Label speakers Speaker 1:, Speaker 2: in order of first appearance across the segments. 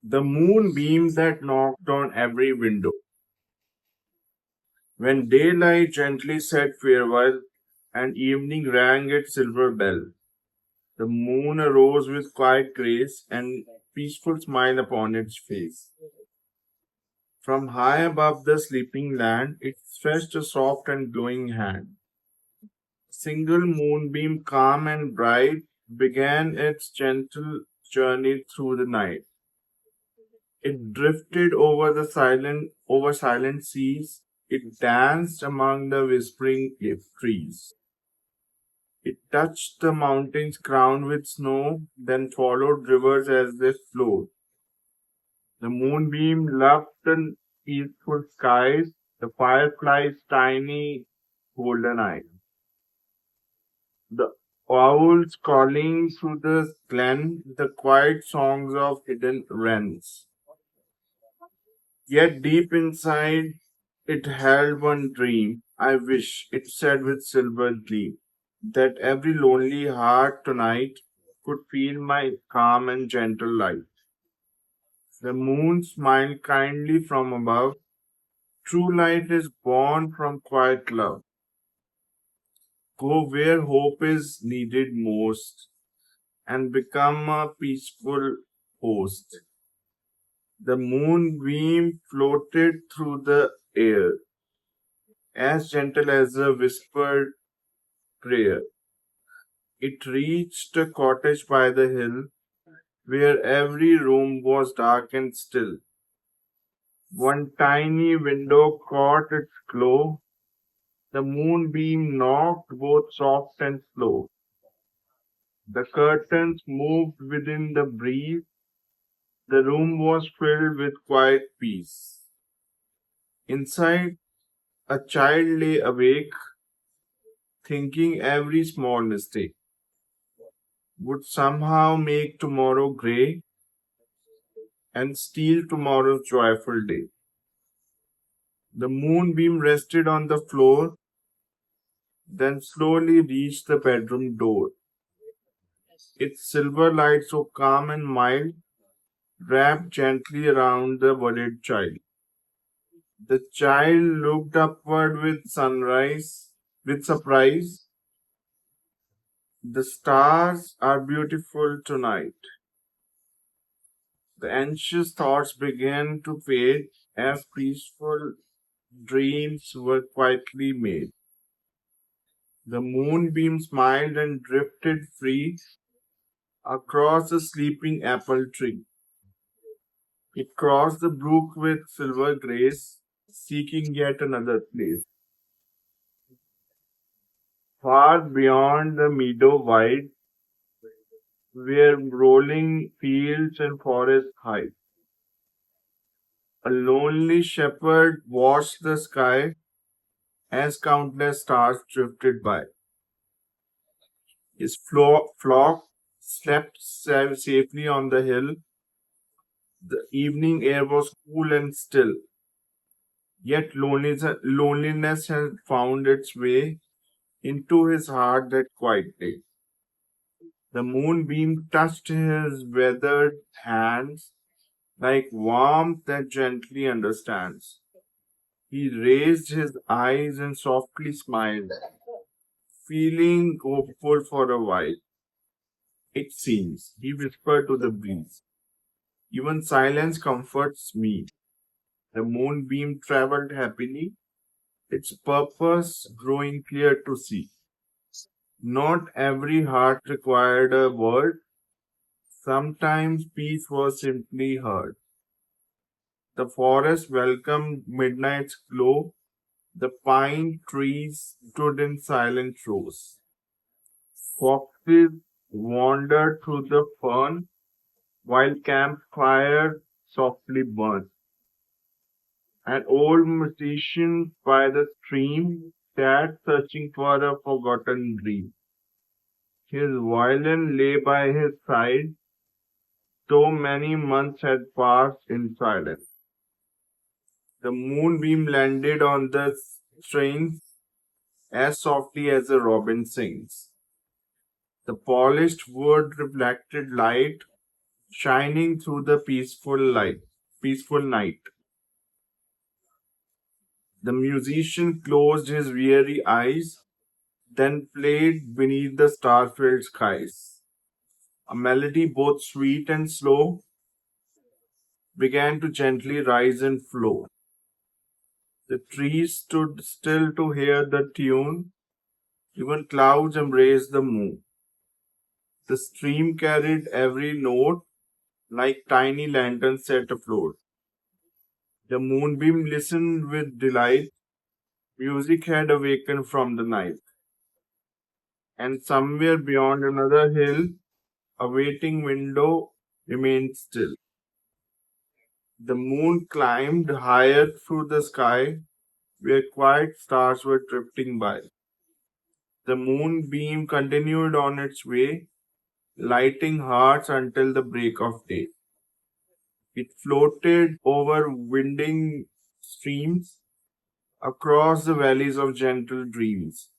Speaker 1: The moonbeam that knocked on every window. When daylight gently said farewell and evening rang its silver bell, the moon arose with quiet grace and peaceful smile upon its face. From high above the sleeping land, it stretched a soft and glowing hand. A single moonbeam, calm and bright, began its gentle journey through the night. It drifted over silent seas. It danced among the whispering trees. It touched the mountains crowned with snow, then followed rivers as they flowed. The moonbeam loved the peaceful skies, the fireflies' tiny golden eyes, the owls calling through the glen, the quiet songs of hidden wrens. Yet deep inside it held one dream. I wish, it said with silver gleam, that every lonely heart tonight could feel my calm and gentle light. The moon smiled kindly from above. True light is born from quiet love. Go where hope is needed most and become a peaceful host. The moonbeam floated through the air, as gentle as a whispered prayer. It reached a cottage by the hill, where every room was dark and still. One tiny window caught its glow. The moonbeam knocked both soft and slow. The curtains moved within the breeze. The room was filled with quiet peace. Inside, a child lay awake, thinking every small mistake would somehow make tomorrow grey and steal tomorrow's joyful day. The moonbeam rested on the floor, then slowly reached the bedroom door. Its silver light, so calm and mild, wrapped gently around the worried child. The child looked upward with surprise. The stars are beautiful tonight. The anxious thoughts began to fade as peaceful dreams were quietly made. The moonbeam smiled and drifted free across the sleeping apple tree. It crossed the brook with silver grace, seeking yet another place. Far beyond the meadow wide, where rolling fields and forests hide, a lonely shepherd watched the sky as countless stars drifted by. His flock slept safely on the hill. The evening air was cool and still, yet loneliness had found its way into his heart that quiet day. The moonbeam touched his weathered hands like warmth that gently understands. He raised his eyes and softly smiled, feeling hopeful for a while. It seems, he whispered to the breeze. Even silence comforts me. The moonbeam traveled happily, its purpose growing clear to see. Not every heart required a word. Sometimes peace was simply heard. The forest welcomed midnight's glow. The pine trees stood in silent rows. Foxes wandered through the fern while campfires softly burned. An old musician by the stream sat searching for a forgotten dream. His violin lay by his side, though many months had passed in silence. The moonbeam landed on the strings as softly as a robin sings. The polished wood reflected light, shining through the peaceful night. The musician closed his weary eyes, then played beneath the star-filled skies. A melody both sweet and slow began to gently rise and flow. The trees stood still to hear the tune, even clouds embraced the moon. The stream carried every note like tiny lanterns set afloat. The moonbeam listened with delight. Music had awakened from the night, and somewhere beyond another hill, a waiting window remained still. The moon climbed higher through the sky, where quiet stars were drifting by. The moonbeam continued on its way, lighting hearts until the break of day. It floated over winding streams, across the valleys of gentle dreams.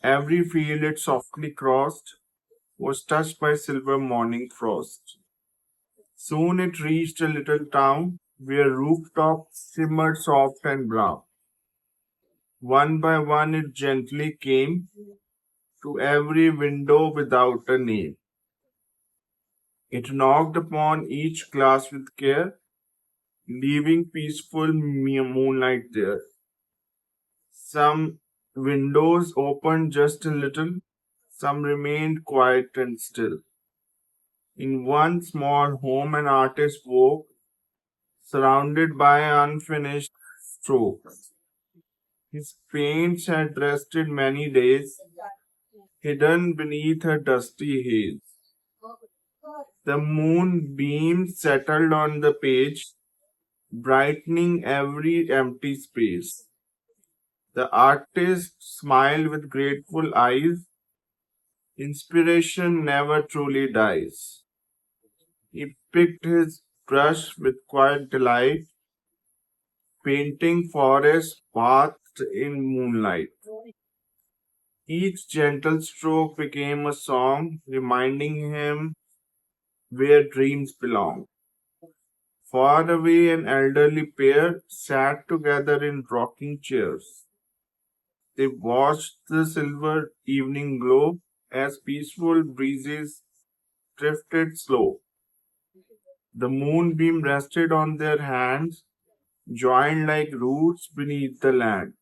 Speaker 1: Every field it softly crossed was touched by silver morning frost. Soon it reached a little town where rooftops shimmered soft and brown. One by one it gently came to every window without a name. It knocked upon each glass with care, leaving peaceful moonlight there. Some windows opened just a little, some remained quiet and still. In one small home, an artist woke, surrounded by unfinished strokes. His paints had rested many days, hidden beneath a dusty haze. The moonbeam settled on the page, brightening every empty space. The artist smiled with grateful eyes. Inspiration never truly dies. He picked his brush with quiet delight, painting forests bathed in moonlight. Each gentle stroke became a song, reminding him where dreams belong. Far away, an elderly pair sat together in rocking chairs. They watched the silver evening glow as peaceful breezes drifted slow. The moonbeam rested on their hands, joined like roots beneath the land.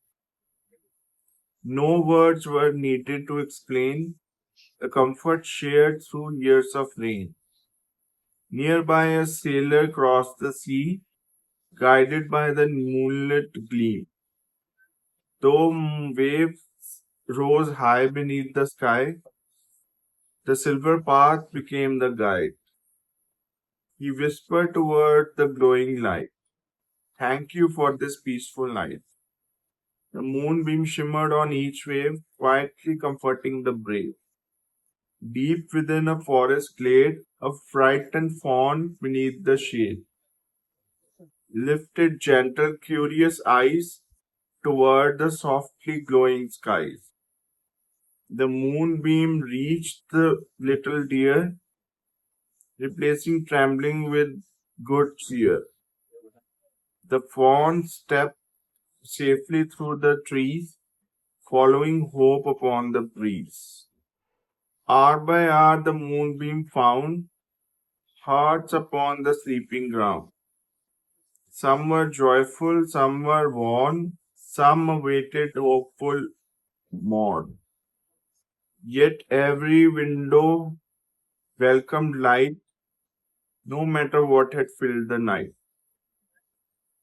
Speaker 1: No words were needed to explain the comfort shared through years of rain. Nearby, a sailor crossed the sea, guided by the moonlit gleam. Though waves rose high beneath the sky, the silver path became the guide. He whispered toward the glowing light, "Thank you for this peaceful night." The moonbeam shimmered on each wave, quietly comforting the brave. Deep within a forest glade, a frightened fawn beneath the shade lifted gentle, curious eyes toward the softly glowing skies. The moonbeam reached the little deer, replacing trembling with good cheer. The fawn stepped safely through the trees, following hope upon the breeze. Hour by hour the moonbeam found hearts upon the sleeping ground. Some were joyful, some were worn, some awaited hopeful morn. Yet every window welcomed light, no matter what had filled the night.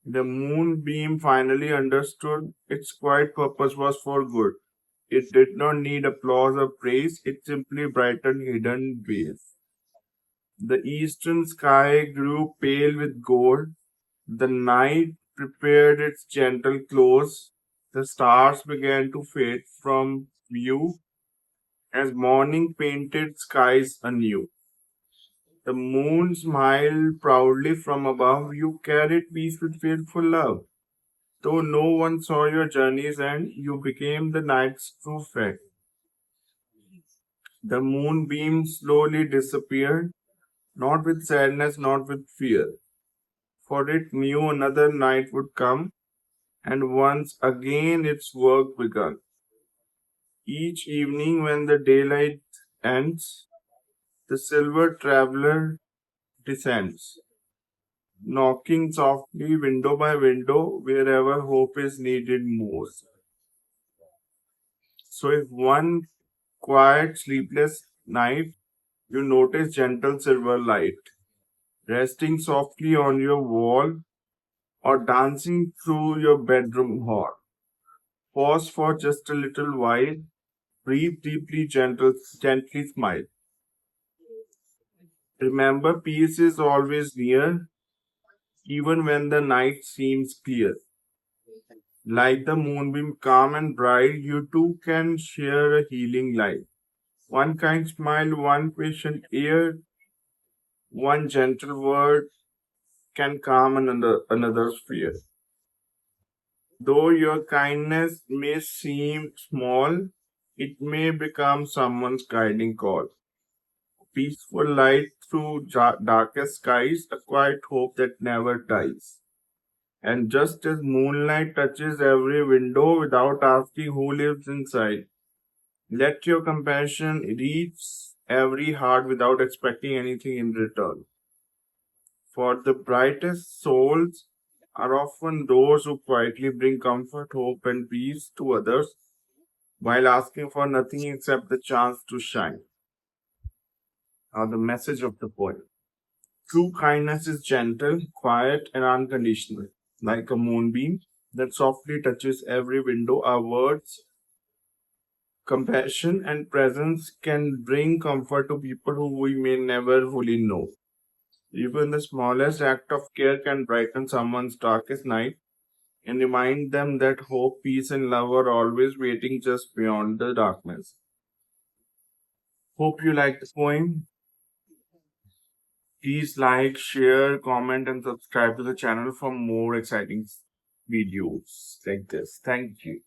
Speaker 1: The moonbeam finally understood its quiet purpose was for good. It did not need applause or praise, it simply brightened hidden ways. The eastern sky grew pale with gold. The night prepared its gentle close. The stars began to fade from view as morning painted skies anew. The moon smiled proudly from above. You carried peace with faithful love. Though no one saw your journey's end, you became the night's true friend. The moonbeam slowly disappeared, not with sadness, not with fear, for it knew another night would come, and once again its work begun. Each evening, when the daylight ends, the silver traveler descends, knocking softly window by window wherever hope is needed most. So, if one quiet, sleepless night you notice gentle silver light resting softly on your wall or dancing through your bedroom hall, pause for just a little while, breathe deeply, gently smile. Remember, peace is always near, even when the night seems clear. Like the moonbeam, calm and bright, you too can share a healing light. One kind smile, one patient ear, one gentle word can calm another's fear. Though your kindness may seem small, it may become someone's guiding call. Peaceful light through darkest skies, a quiet hope that never dies. And just as moonlight touches every window without asking who lives inside, let your compassion reach every heart without expecting anything in return. For the brightest souls are often those who quietly bring comfort, hope, and peace to others while asking for nothing except the chance to shine. Now, the message of the poem. True kindness is gentle, quiet, and unconditional, like a moonbeam that softly touches every window. Our words, compassion, and presence can bring comfort to people who we may never fully know. Even the smallest act of care can brighten someone's darkest night and remind them that hope, peace, and love are always waiting just beyond the darkness. Hope you like the poem. Please like, share, comment, and subscribe to the channel for more exciting videos like this. Thank you.